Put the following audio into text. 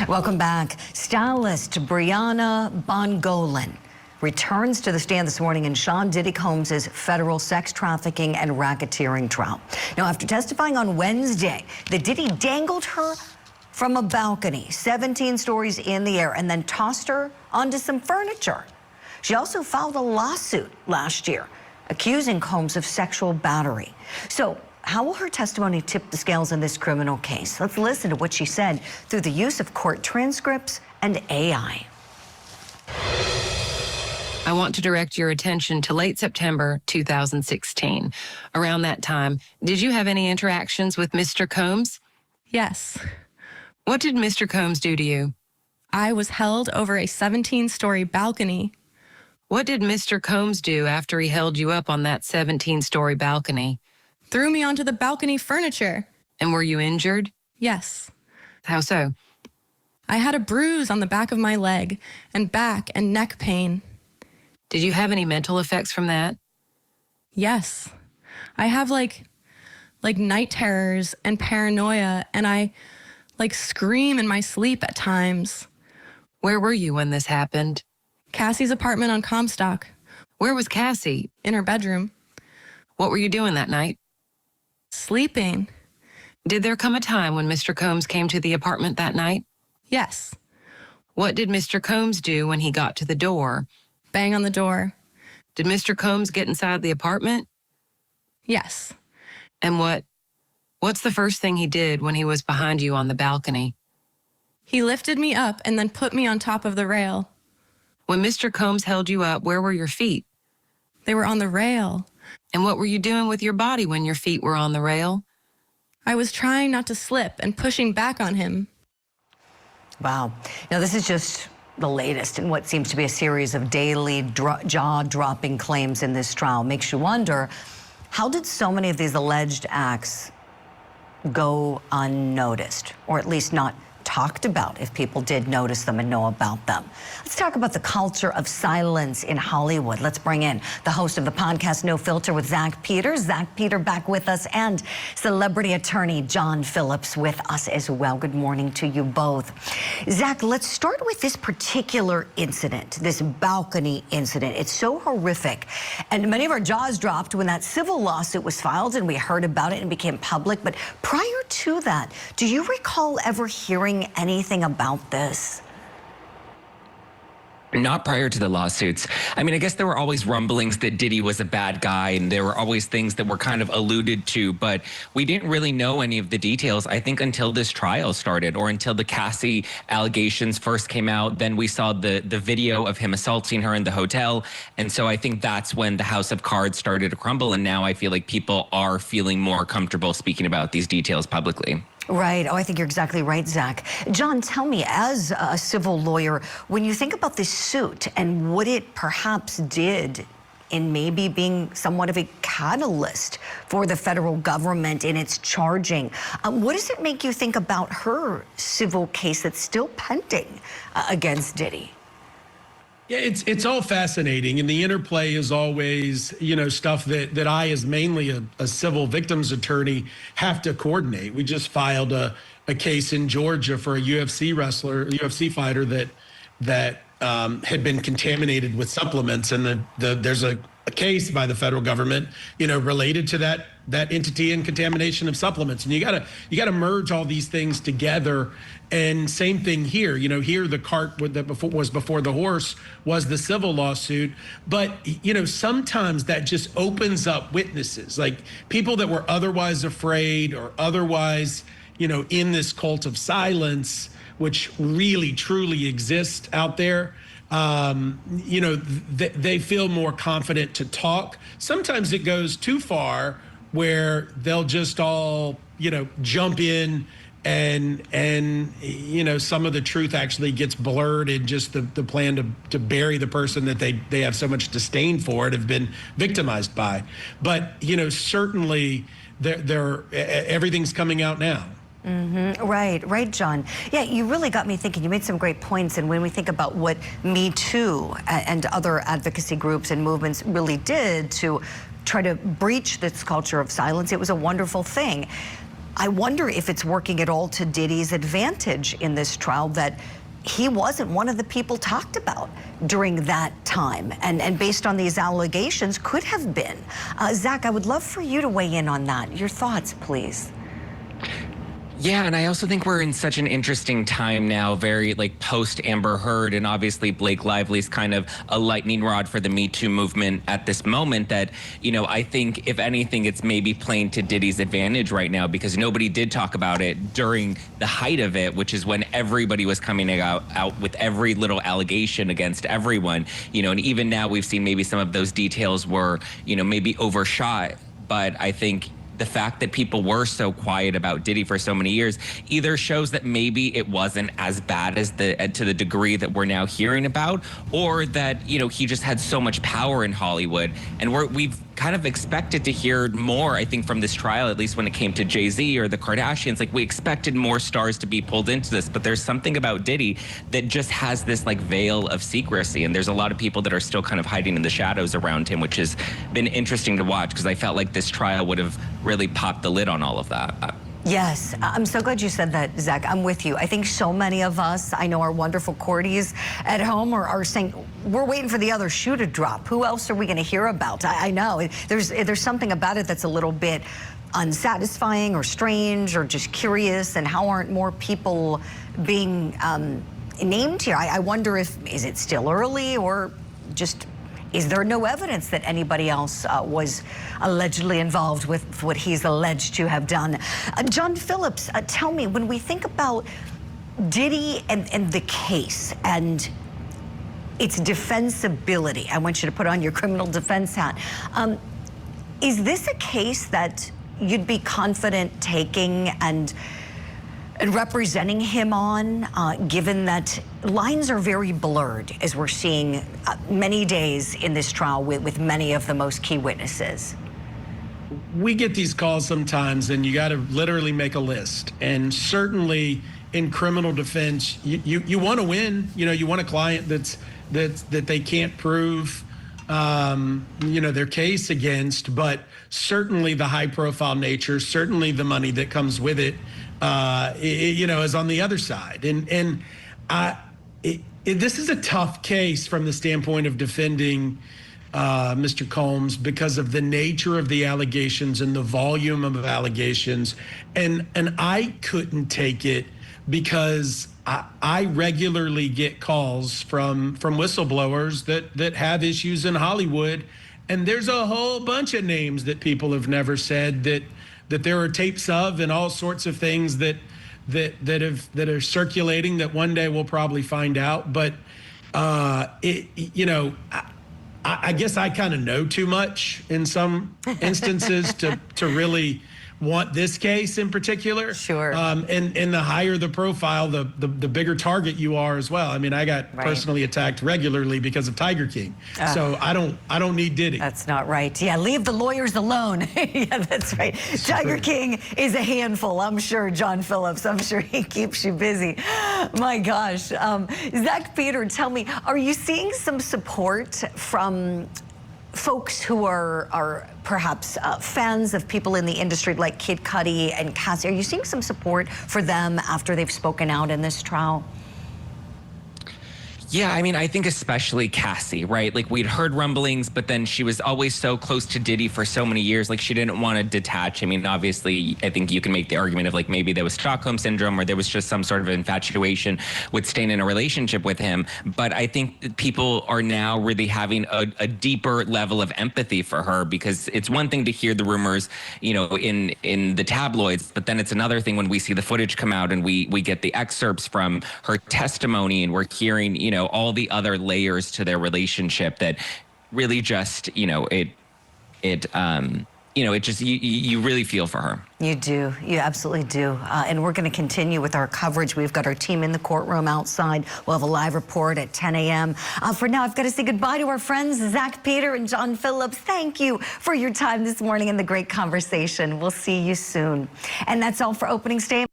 Welcome back. Stylist Brianna Bongolan returns to the stand this morning in Sean Diddy Combs' federal sex trafficking and racketeering trial. Now, after testifying on Wednesday that Diddy dangled her from a balcony 17 stories in the air and then tossed her onto some furniture. She also filed a lawsuit last year accusing Combs of sexual battery. So how will her testimony tip the scales in this criminal case? Let's listen to what she said through the use of court transcripts and AI. I want to direct your attention to late September 2016. Around that time, did you have any interactions with Mr. Combs? Yes. What did Mr. Combs do to you? I was held over a 17-story balcony. What did Mr. Combs do after he held you up on that 17-story balcony? Threw me onto the balcony furniture. And were you injured? Yes. How so? I had a bruise on the back of my leg and back and neck pain. Did you have any mental effects from that? Yes. I have like night terrors and paranoia, and I scream in my sleep at times. Where were you when this happened? Cassie's apartment on Comstock. Where was Cassie? In her bedroom. What were you doing that night? Sleeping. Did there come a time when Mr. Combs came to the apartment that night? Yes. What did Mr. Combs do when he got to the door? Bang on the door. Did Mr. Combs get inside the apartment? Yes. And what's the first thing he did when he was behind you on the balcony? He lifted me up and then put me on top of the rail. When Mr. Combs held you up, where were your feet? They were on the rail. And what were you doing with your body when your feet were on the rail? I was trying not to slip and pushing back on him. Wow. Now, this is just the latest in what seems to be a series of daily jaw-dropping claims in this trial. Makes you wonder, how did so many of these alleged acts go unnoticed, or at least not talked about if people did notice them and know about them? Let's talk about the culture of silence in Hollywood. Let's bring in the host of the podcast No Filter with Zack Peters. Zack Peter back with us, and celebrity attorney John Phillips with us as well. Good morning to you both. Zack, let's start with this particular incident, this balcony incident. It's so horrific, and many of our jaws dropped when that civil lawsuit was filed and we heard about it and became public. But prior to that, do you recall ever hearing anything about this? Not prior to the lawsuits. I mean, I guess there were always rumblings that Diddy was a bad guy, and there were always things that were kind of alluded to, but we didn't really know any of the details, I think, until this trial started, or until the Cassie allegations first came out. Then we saw the video of him assaulting her in the hotel, and so I think that's when the house of cards started to crumble, and now I feel like people are feeling more comfortable speaking about these details publicly. Right. Oh, I think you're exactly right, Zack. John, tell me, as a civil lawyer, when you think about this suit and what it perhaps did in maybe being somewhat of a catalyst for the federal government in its charging, what does it make you think about her civil case that's still pending against Diddy? Yeah, it's all fascinating, and the interplay is always, stuff that I, as mainly a civil victims attorney, have to coordinate. We just filed a case in Georgia for a UFC fighter that had been contaminated with supplements, and there's a case by the federal government, related to that entity and contamination of supplements. And you gotta merge all these things together. And same thing here. Here the cart that was before the horse was the civil lawsuit. But sometimes that just opens up witnesses, like people that were otherwise afraid or otherwise, in this cult of silence, which really truly exists out there. They feel more confident to talk. Sometimes it goes too far where they'll just all, jump in and some of the truth actually gets blurred in just the plan to bury the person that they have so much disdain for and have been victimized by. But, certainly everything's coming out now. Mm-hmm. Right, John. Yeah, you really got me thinking. You made some great points, and when we think about what Me Too and other advocacy groups and movements really did to try to breach this culture of silence, it was a wonderful thing. I wonder if it's working at all to Diddy's advantage in this trial that he wasn't one of the people talked about during that time, and based on these allegations could have been. Zack, I would love for you to weigh in on that. Your thoughts, please. Yeah, and I also think we're in such an interesting time now, very like post Amber Heard, and obviously Blake Lively's kind of a lightning rod for the Me Too movement at this moment that, you know, I think if anything, it's maybe playing to Diddy's advantage right now because nobody did talk about it during the height of it, which is when everybody was coming out with every little allegation against everyone, you know, and even now we've seen maybe some of those details were, you know, maybe overshot, but I think the fact that people were so quiet about Diddy for so many years either shows that maybe it wasn't as bad as to the degree that we're now hearing about, or that, you know, he just had so much power in Hollywood. And we've kind of expected to hear more, I think, from this trial, at least when it came to Jay-Z or the Kardashians. Like, we expected more stars to be pulled into this, but there's something about Diddy that just has this like veil of secrecy, and there's a lot of people that are still kind of hiding in the shadows around him, which has been interesting to watch because I felt like this trial would have really popped the lid on all of that. Yes, I'm so glad you said that, Zack. I'm with you. I think so many of us, I know our wonderful Cordies at home are saying, we're waiting for the other shoe to drop. Who else are we going to hear about? I know. There's something about it that's a little bit unsatisfying or strange or just curious, and how aren't more people being named here? I wonder is it still early, or just is there no evidence that anybody else was allegedly involved with what he's alleged to have done? John Phillips, tell me, when we think about Diddy and the case and its defensibility, I want you to put on your criminal defense hat. Is this a case that you'd be confident taking and representing him on, given that lines are very blurred, as we're seeing many days in this trial with many of the most key witnesses? We get these calls sometimes, and you got to literally make a list. And certainly in criminal defense, you want to win. You know, you want a client that they can't prove you know, their case against, but certainly the high profile nature, certainly the money that comes with it, you know, is on the other side. And this is a tough case from the standpoint of defending Mr. Combs because of the nature of the allegations and the volume of allegations. And I couldn't take it because I regularly get calls from whistleblowers that have issues in Hollywood. And there's a whole bunch of names that people have never said that there are tapes of, and all sorts of things that are circulating that one day we'll probably find out. But you know, I guess I kind of know too much in some instances to really want this case in particular. Sure. And the higher the profile, the bigger target you are as well. I mean, I got personally attacked regularly because of Tiger King. So I don't need Diddy. That's not right. Yeah, leave the lawyers alone. Yeah, that's right. Tiger King is a handful, I'm sure, John Phillips. I'm sure he keeps you busy. My gosh. Zack Peter, tell me, are you seeing some support from folks who are perhaps fans of people in the industry like Kid Cudi and Cassies? Are you seeing some support for them after they've spoken out in this trial? Yeah, I mean, I think especially Cassie, right? Like, we'd heard rumblings, but then she was always so close to Diddy for so many years. Like, she didn't want to detach. I mean, obviously, I think you can make the argument of, like, maybe there was Stockholm Syndrome or there was just some sort of infatuation with staying in a relationship with him. But I think that people are now really having a deeper level of empathy for her, because it's one thing to hear the rumors, you know, in the tabloids, but then it's another thing when we see the footage come out and we get the excerpts from her testimony, and we're hearing, you know, all the other layers to their relationship that really just, you know, it just, you really feel for her. You do. You absolutely do. And we're going to continue with our coverage. We've got our team in the courtroom outside. We'll have a live report at 10 a.m. For now, I've got to say goodbye to our friends, Zack Peter and John Phillips. Thank you for your time this morning and the great conversation. We'll see you soon. And that's all for opening statement.